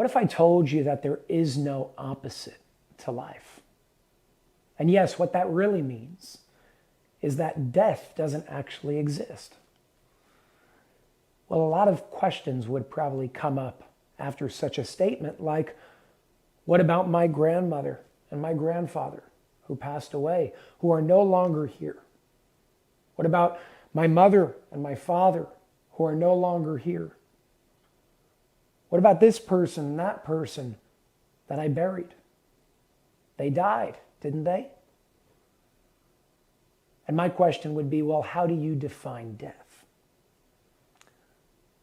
What if I told you that there is no opposite to life? And yes, what that really means is that death doesn't actually exist. Well, a lot of questions would probably come up after such a statement, like, what about my grandmother and my grandfather who passed away, who are no longer here? What about my mother and my father who are no longer here? What about this person and that person that I buried? They died, didn't they? And my question would be, well, how do you define death?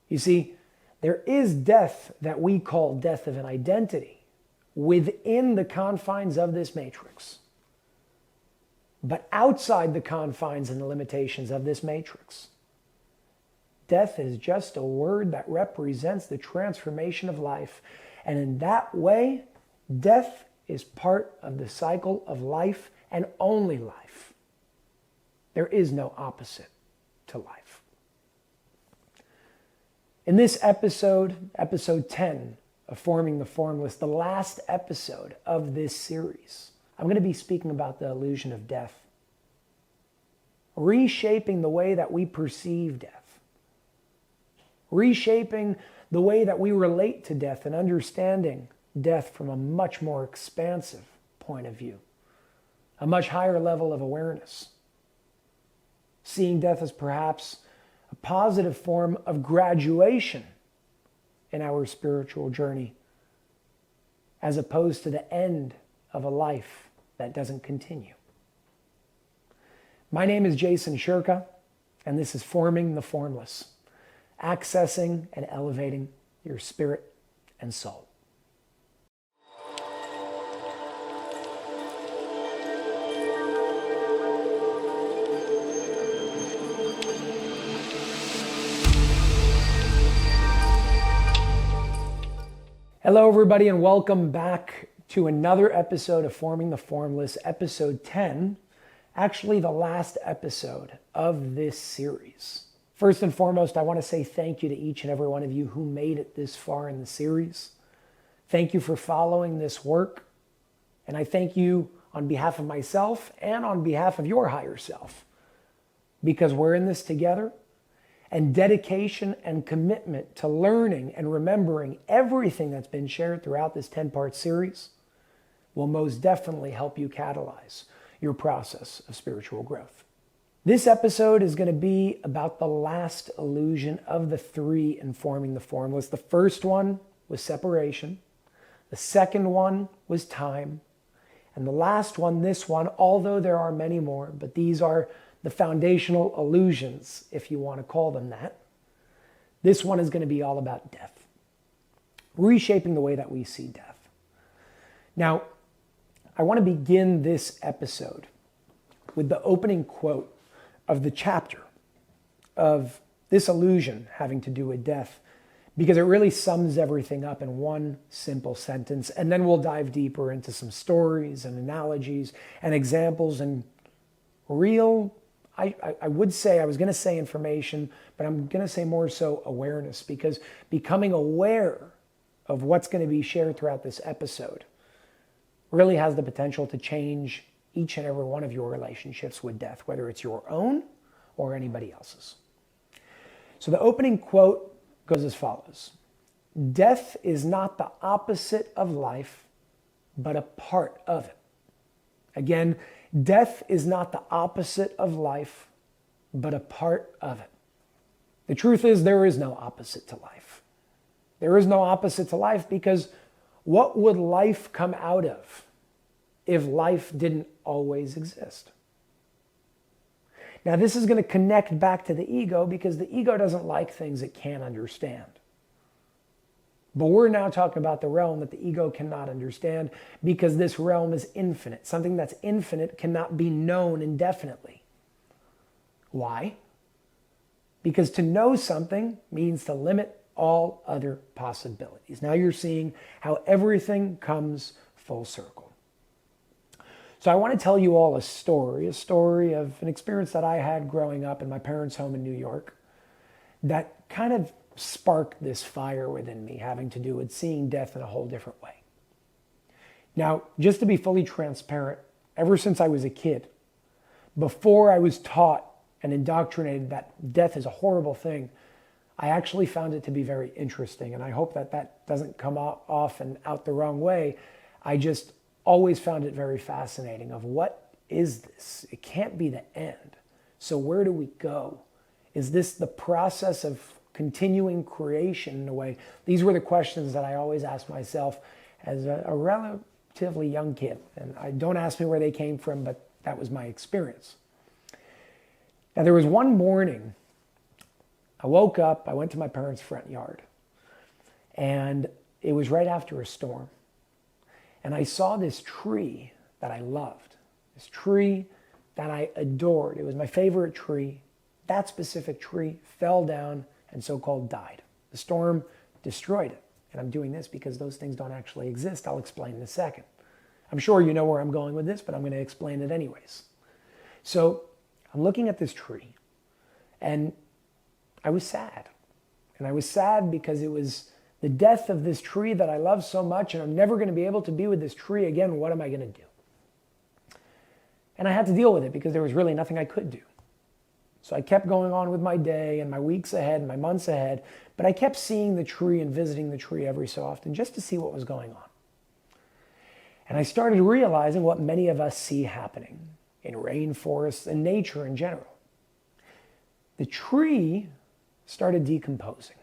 You see, there is death that we call death of an identity within the confines of this matrix. But outside the confines and the limitations of this matrix, death is just a word that represents the transformation of life. And in that way, death is part of the cycle of life and only life. There is no opposite to life. In this episode, episode 10 of Forming the Formless, the last episode of this series, I'm going to be speaking about the illusion of death, reshaping the way that we perceive death, reshaping the way that we relate to death and understanding death from a much more expansive point of view, a much higher level of awareness, seeing death as perhaps a positive form of graduation in our spiritual journey, as opposed to the end of a life that doesn't continue. My name is Jason Shurka, and this is Forming the Formless, accessing and elevating your spirit and soul. Hello, everybody, and welcome back to another episode of Forming the Formless, episode 10, actually the last episode of this series. First and foremost, I want to say thank you to each and every one of you who made it this far in the series. Thank you for following this work, and I thank you on behalf of myself and on behalf of your higher self, because we're in this together. And dedication and commitment to learning and remembering everything that's been shared throughout this 10-part series will most definitely help you catalyze your process of spiritual growth. This episode is going to be about the last illusion of the three in Forming the Formless. The first one was separation. The second one was time. And the last one, this one, although there are many more, but these are the foundational illusions, if you want to call them that. This one is going to be all about death, reshaping the way that we see death. Now, I want to begin this episode with the opening quote of the chapter of this illusion having to do with death, because it really sums everything up in one simple sentence, and then we'll dive deeper into some stories and analogies and examples and real, I would say, I was going to say information, but I'm going to say more so awareness, because becoming aware of what's going to be shared throughout this episode really has the potential to change each and every one of your relationships with death, whether it's your own or anybody else's. So the opening quote goes as follows: "Death is not the opposite of life, but a part of it." Again, death is not the opposite of life, but a part of it. The truth is, there is no opposite to life. There is no opposite to life, because what would life come out of if life didn't always exist? Now, this is going to connect back to the ego, because the ego doesn't like things it can't understand. But we're now talking about the realm that the ego cannot understand, because this realm is infinite. Something that's infinite cannot be known indefinitely. Why? Because to know something means to limit all other possibilities. Now you're seeing how everything comes full circle. So I want to tell you all a story of an experience that I had growing up in my parents' home in New York that kind of sparked this fire within me having to do with seeing death in a whole different way. Now, just to be fully transparent, ever since I was a kid, before I was taught and indoctrinated that death is a horrible thing, I actually found it to be very interesting. And I hope that that doesn't come off and out the wrong way. I just always found it very fascinating of what is this? It can't be the end. So where do we go? Is this the process of continuing creation in a way? These were the questions that I always asked myself as a relatively young kid. And don't ask me where they came from, but that was my experience. Now, there was one morning, I woke up, I went to my parents' front yard, and it was right after a storm. And I saw this tree that I loved, this tree that I adored. It was my favorite tree. That specific tree fell down and so-called died. The storm destroyed it. And I'm doing this because those things don't actually exist. I'll explain in a second. I'm sure you know where I'm going with this, but I'm going to explain it anyways. So I'm looking at this tree, and I was sad. And I was sad because it was the death of this tree that I love so much, and I'm never going to be able to be with this tree again. What am I going to do? And I had to deal with it because there was really nothing I could do. So I kept going on with my day and my weeks ahead and my months ahead, but I kept seeing the tree and visiting the tree every so often just to see what was going on. And I started realizing what many of us see happening in rainforests and nature in general. The tree started decomposing,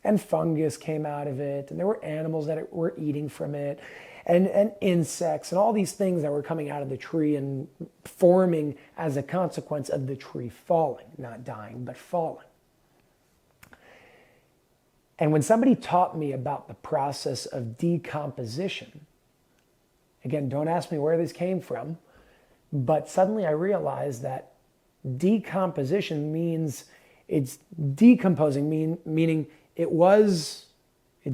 and fungus came out of it, and there were animals that were eating from it, and insects, and all these things that were coming out of the tree and forming as a consequence of the tree falling, not dying, but falling. And when somebody taught me about the process of decomposition, again, don't ask me where this came from, but suddenly I realized that decomposition means it's decomposing, meaning it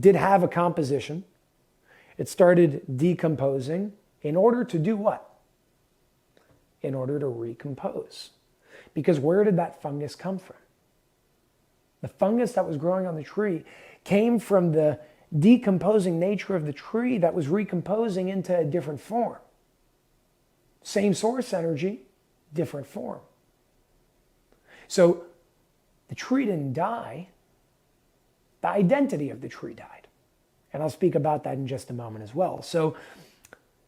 did have a composition. It started decomposing in order to do what? In order to recompose. Because where did that fungus come from? The fungus that was growing on the tree came from the decomposing nature of the tree that was recomposing into a different form. Same source energy, different form. So the tree didn't die. The identity of the tree died. And I'll speak about that in just a moment as well. So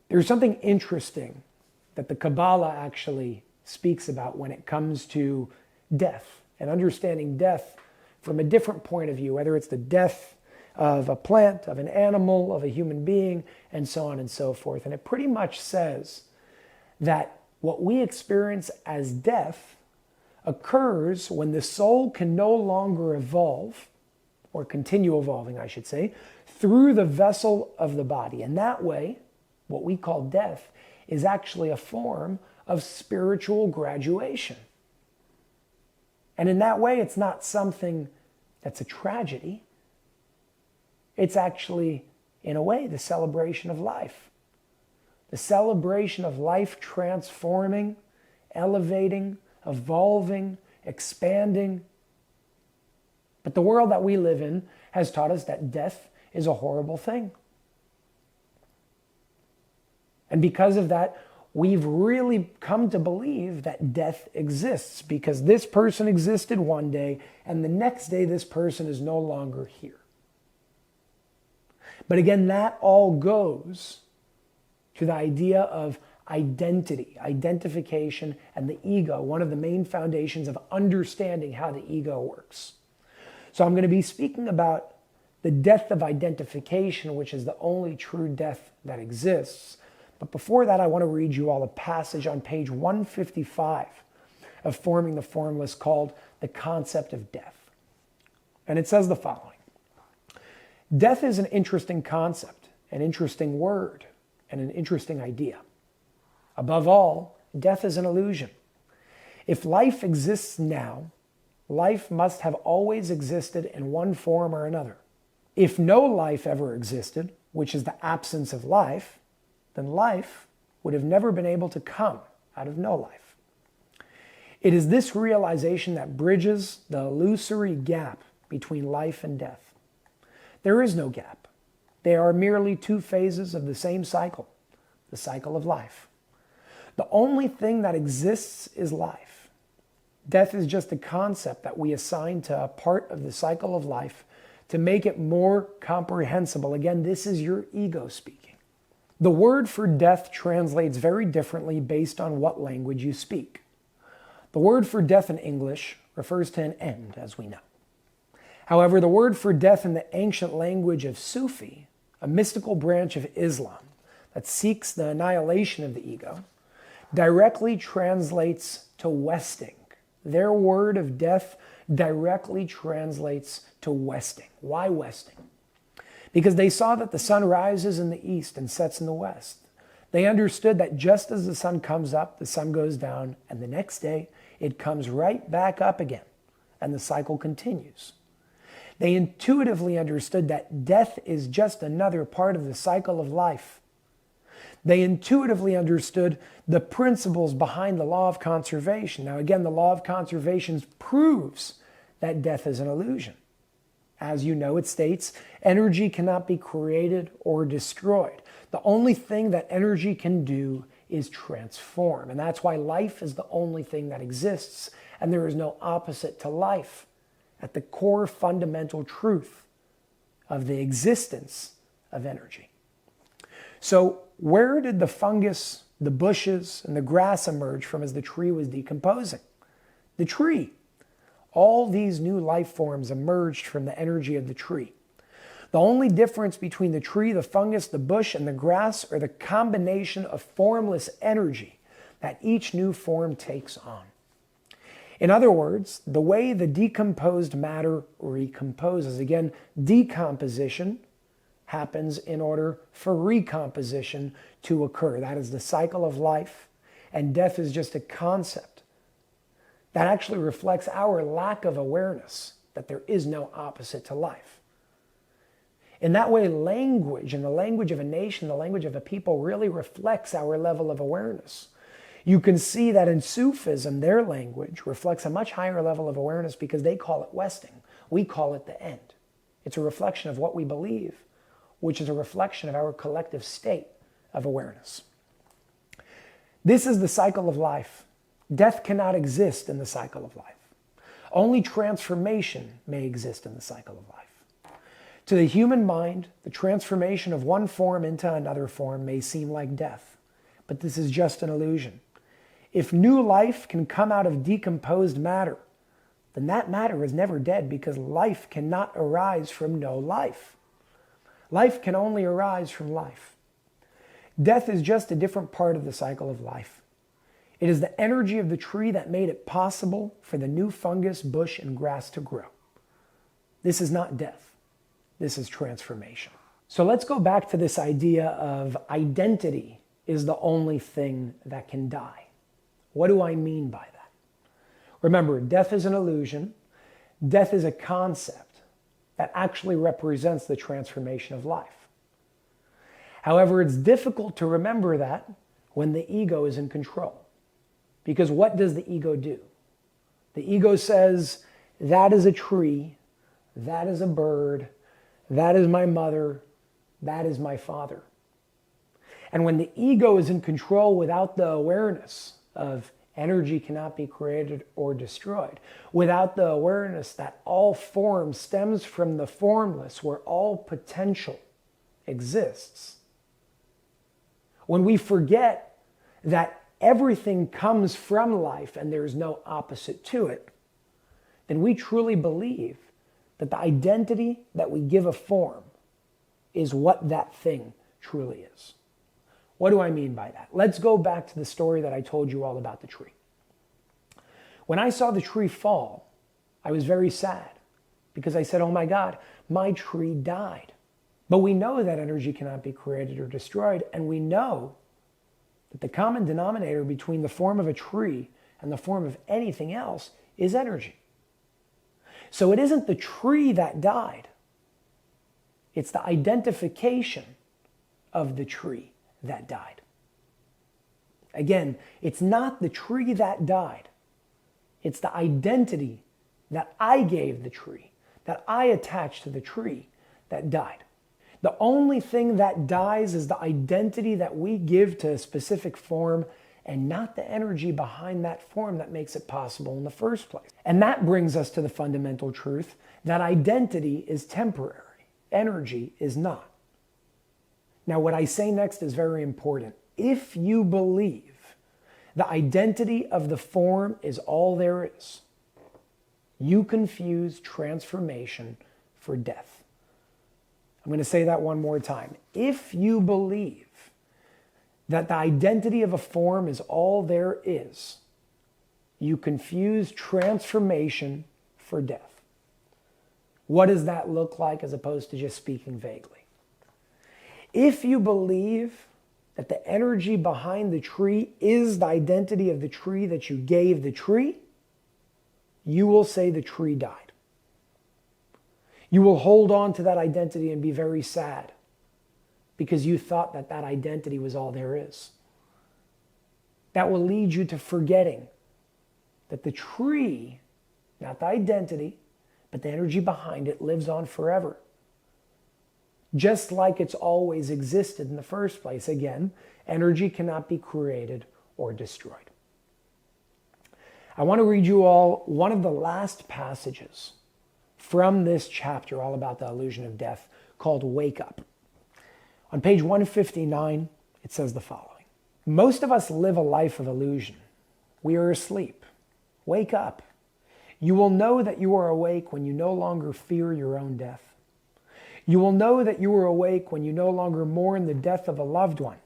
there's something interesting that the Kabbalah actually speaks about when it comes to death and understanding death from a different point of view, whether it's the death of a plant, of an animal, of a human being, and so on and so forth. And it pretty much says that what we experience as death occurs when the soul can no longer evolve, or continue evolving, I should say, through the vessel of the body. And that way, what we call death is actually a form of spiritual graduation. And in that way, it's not something that's a tragedy. It's actually, in a way, the celebration of life. The celebration of life transforming, elevating, evolving, expanding. But the world that we live in has taught us that death is a horrible thing. And because of that, we've really come to believe that death exists because this person existed one day and the next day this person is no longer here. But again, that all goes to the idea of identity, identification, and the ego, one of the main foundations of understanding how the ego works. So I'm going to be speaking about the death of identification, which is the only true death that exists. But before that, I want to read you all a passage on page 155 of Forming the Formless called The Concept of Death. And it says the following: death is an interesting concept, an interesting word, and an interesting idea. Above all, death is an illusion. If life exists now, life must have always existed in one form or another. If no life ever existed, which is the absence of life, then life would have never been able to come out of no life. It is this realization that bridges the illusory gap between life and death. There is no gap. They are merely two phases of the same cycle, the cycle of life. The only thing that exists is life. Death is just a concept that we assign to a part of the cycle of life to make it more comprehensible. Again, this is your ego speaking. The word for death translates very differently based on what language you speak. The word for death in English refers to an end, as we know. However, the word for death in the ancient language of Sufi, a mystical branch of Islam that seeks the annihilation of the ego, directly translates to westing. Their word of death directly translates to westing. Why westing? Because they saw that the sun rises in the east and sets in the west. They understood that just as the sun comes up, the sun goes down, and the next day it comes right back up again, and the cycle continues. They intuitively understood that death is just another part of the cycle of life. They intuitively understood the principles behind the law of conservation. Now again, the law of conservation proves that death is an illusion. As you know, it states, energy cannot be created or destroyed. The only thing that energy can do is transform. And that's why life is the only thing that exists, and there is no opposite to life. At the core fundamental truth of the existence of energy. So where did the fungus, the bushes, and the grass emerge from as the tree was decomposing? The tree. All these new life forms emerged from the energy of the tree. The only difference between the tree, the fungus, the bush, and the grass are the combination of formless energy that each new form takes on. In other words, the way the decomposed matter recomposes. Again, decomposition happens in order for recomposition to occur. That is the cycle of life, and death is just a concept that actually reflects our lack of awareness that there is no opposite to life. In that way, language, and the language of a nation, the language of a people, really reflects our level of awareness. You can see that in Sufism, their language reflects a much higher level of awareness because they call it westing. We call it the end. It's a reflection of what we believe, which is a reflection of our collective state of awareness. This is the cycle of life. Death cannot exist in the cycle of life. Only transformation may exist in the cycle of life. To the human mind, the transformation of one form into another form may seem like death, but this is just an illusion. If new life can come out of decomposed matter, then that matter is never dead because life cannot arise from no life. Life can only arise from life. Death is just a different part of the cycle of life. It is the energy of the tree that made it possible for the new fungus, bush, and grass to grow. This is not death. This is transformation. So let's go back to this idea of identity is the only thing that can die. What do I mean by that? Remember, death is an illusion. Death is a concept that actually represents the transformation of life. However, it's difficult to remember that when the ego is in control. Because what does the ego do? The ego says, that is a tree, that is a bird, that is my mother, that is my father. And when the ego is in control without the awareness of energy cannot be created or destroyed, without the awareness that all form stems from the formless, where all potential exists, when we forget that everything comes from life and there's no opposite to it, then we truly believe that the identity that we give a form is what that thing truly is. What do I mean by that? Let's go back to the story that I told you all about the tree. When I saw the tree fall, I was very sad because I said, oh my God, my tree died. But we know that energy cannot be created or destroyed, and we know that the common denominator between the form of a tree and the form of anything else is energy. So it isn't the tree that died. It's the identification of the tree that died. Again, it's not the tree that died. It's the identity that I gave the tree that I attach to the tree that died. The only thing that dies is the identity that we give to a specific form and not the energy behind that form that makes it possible in the first place. And that brings us to the fundamental truth that identity is temporary, energy is not. Now, what I say next is very important. If you believe the identity of the form is all there is, you confuse transformation for death. I'm going to say that one more time. If you believe that the identity of a form is all there is, you confuse transformation for death. What does that look like as opposed to just speaking vaguely? If you believe that the energy behind the tree is the identity of the tree that you gave the tree, you will say the tree died. You will hold on to that identity and be very sad because you thought that that identity was all there is. That will lead you to forgetting that the tree, not the identity, but the energy behind it lives on forever. Just like it's always existed in the first place. Again, energy cannot be created or destroyed. I want to read you all one of the last passages from this chapter all about the illusion of death called Wake Up. On page 159, it says the following. Most of us live a life of illusion. We are asleep. Wake up. You will know that you are awake when you no longer fear your own death. You will know that you are awake when you no longer mourn the death of a loved one.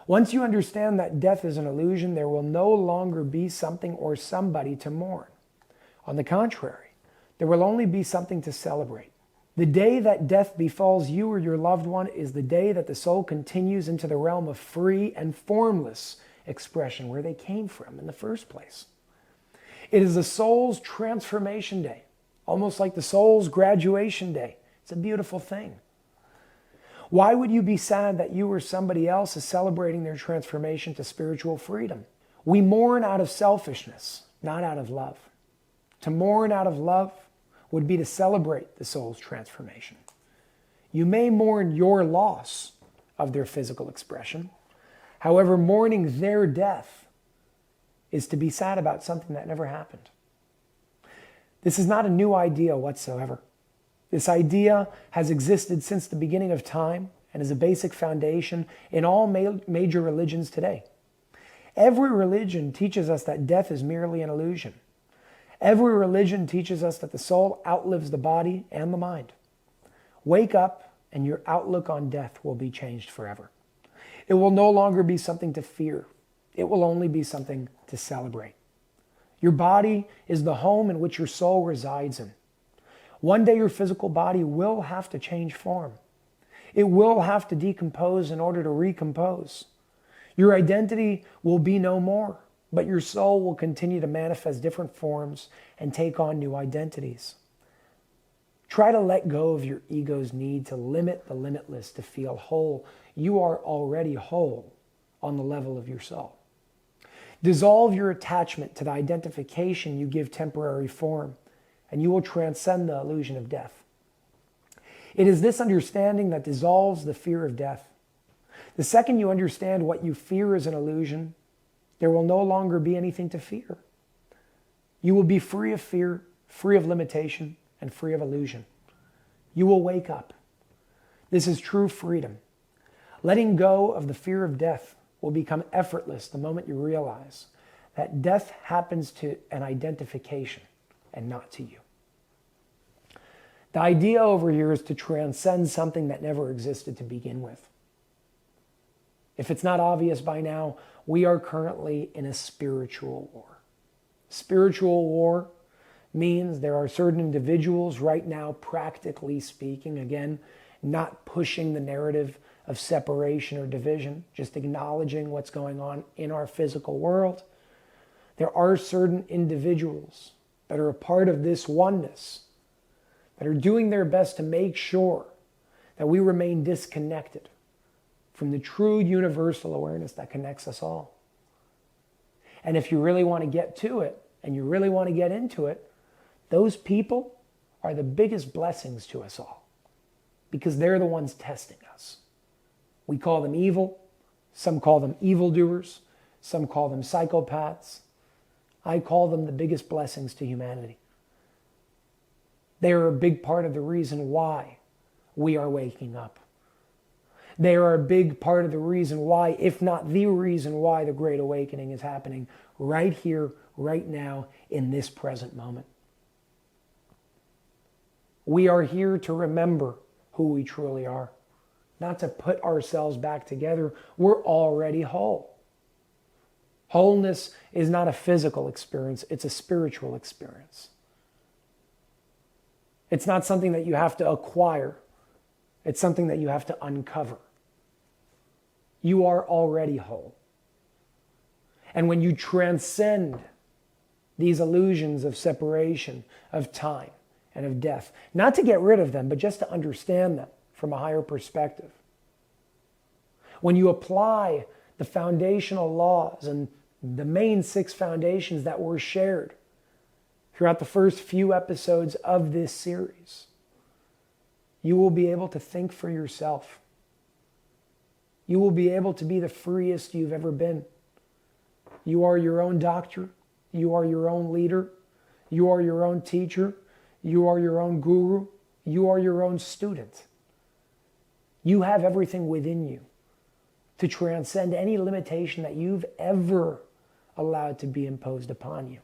Once you understand that death is an illusion, there will no longer be something or somebody to mourn. On the contrary, there will only be something to celebrate. The day that death befalls you or your loved one is the day that the soul continues into the realm of free and formless expression where they came from in the first place. It is the soul's transformation day, almost like the soul's graduation day. It's a beautiful thing. Why would you be sad that you or somebody else is celebrating their transformation to spiritual freedom? We mourn out of selfishness, not out of love. To mourn out of love would be to celebrate the soul's transformation. You may mourn your loss of their physical expression. However, mourning their death is to be sad about something that never happened. This is not a new idea whatsoever. This idea has existed since the beginning of time and is a basic foundation in all major religions today. Every religion teaches us that death is merely an illusion. Every religion teaches us that the soul outlives the body and the mind. Wake up and your outlook on death will be changed forever. It will no longer be something to fear. It will only be something to celebrate. Your body is the home in which your soul resides in. One day your physical body will have to change form. It will have to decompose in order to recompose. Your identity will be no more, but your soul will continue to manifest different forms and take on new identities. Try to let go of your ego's need to limit the limitless to feel whole. You are already whole on the level of your soul. Dissolve your attachment to the identification you give temporary form, and you will transcend the illusion of death. It is this understanding that dissolves the fear of death. The second you understand what you fear is an illusion, there will no longer be anything to fear. You will be free of fear, free of limitation, and free of illusion. You will wake up. This is true freedom. Letting go of the fear of death will become effortless the moment you realize that death happens to an identification and not to you. The idea over here is to transcend something that never existed to begin with. If it's not obvious by now, we are currently in a spiritual war. Spiritual war means there are certain individuals right now, practically speaking, again, not pushing the narrative of separation or division, just acknowledging what's going on in our physical world. There are certain individuals that are a part of this oneness that are doing their best to make sure that we remain disconnected from the true universal awareness that connects us all. And if you really want to get to it and you really want to get into it, those people are the biggest blessings to us all because they're the ones testing us. We call them evil. Some call them evildoers. Some call them psychopaths. I call them the biggest blessings to humanity. They are a big part of the reason why we are waking up. They are a big part of the reason why, if not the reason why, the Great Awakening is happening right here, right now, in this present moment. We are here to remember who we truly are, not to put ourselves back together. We're already whole. Wholeness is not a physical experience, it's a spiritual experience. It's not something that you have to acquire. It's something that you have to uncover. You are already whole. And when you transcend these illusions of separation, of time, and of death, not to get rid of them, but just to understand them from a higher perspective. When you apply the foundational laws and the main 6 foundations that were shared throughout the first few episodes of this series, you will be able to think for yourself. You will be able to be the freest you've ever been. You are your own doctor. You are your own leader. You are your own teacher. You are your own guru. You are your own student. You have everything within you to transcend any limitation that you've ever allowed to be imposed upon you.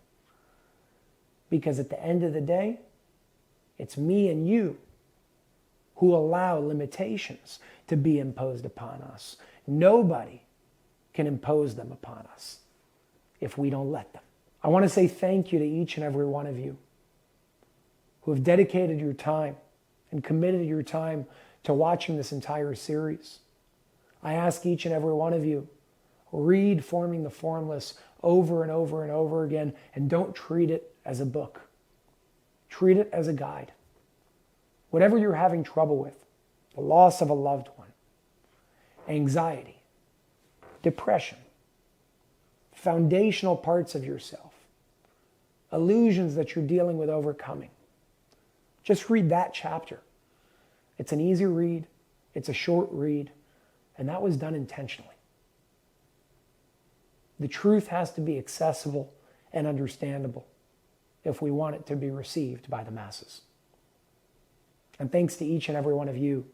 Because at the end of the day, it's me and you who allow limitations to be imposed upon us. Nobody can impose them upon us if we don't let them. I want to say thank you to each and every one of you who have dedicated your time and committed your time to watching this entire series. I ask each and every one of you, read Forming the Formless over and over and over again, and don't treat it as a book. Treat it as a guide. Whatever you're having trouble with, the loss of a loved one, anxiety, depression, foundational parts of yourself, illusions that you're dealing with overcoming, just read that chapter. It's an easy read, it's a short read, and that was done intentionally. The truth has to be accessible and understandable if we want it to be received by the masses. And thanks to each and every one of you,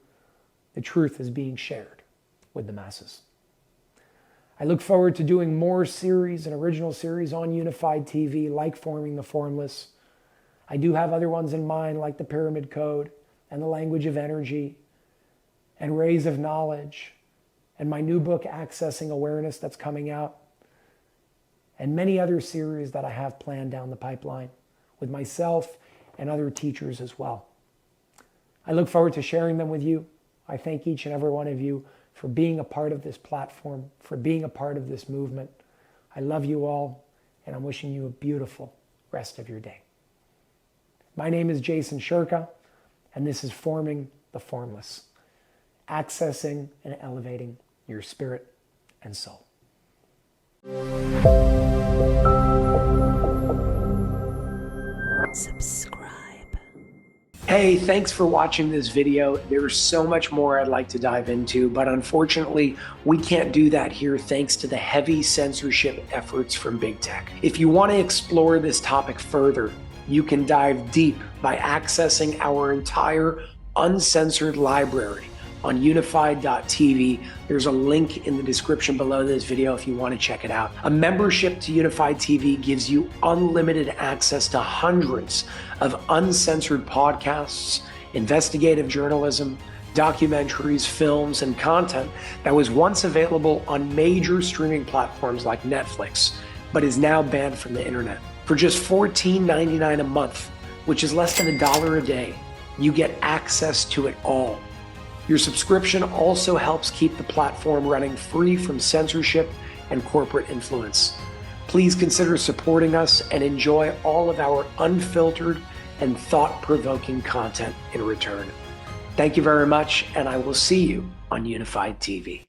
the truth is being shared with the masses. I look forward to doing more series and original series on Unified TV, like Forming the Formless. I do have other ones in mind, like the Pyramid Code and the Language of Energy and Rays of Knowledge and my new book, Accessing Awareness, that's coming out, and many other series that I have planned down the pipeline with myself and other teachers as well. I look forward to sharing them with you. I thank each and every one of you for being a part of this platform, for being a part of this movement. I love you all, and I'm wishing you a beautiful rest of your day. My name is Jason Shurka, and this is Forming the Formless, accessing and elevating your spirit and soul. Subscribe. Hey, thanks for watching this video. There's so much more I'd like to dive into, but unfortunately, we can't do that here thanks to the heavy censorship efforts from big tech. If you want to explore this topic further, you can dive deep by accessing our entire uncensored library on unified.tv. There's a link in the description below this video if you want to check it out. A membership to Unified TV gives you unlimited access to hundreds of uncensored podcasts, investigative journalism, documentaries, films, and content that was once available on major streaming platforms like Netflix, but is now banned from the internet. For just $14.99 a month, which is less than $1 a day, you get access to it all. Your subscription also helps keep the platform running free from censorship and corporate influence. Please consider supporting us and enjoy all of our unfiltered and thought-provoking content in return. Thank you very much, and I will see you on Unified TV.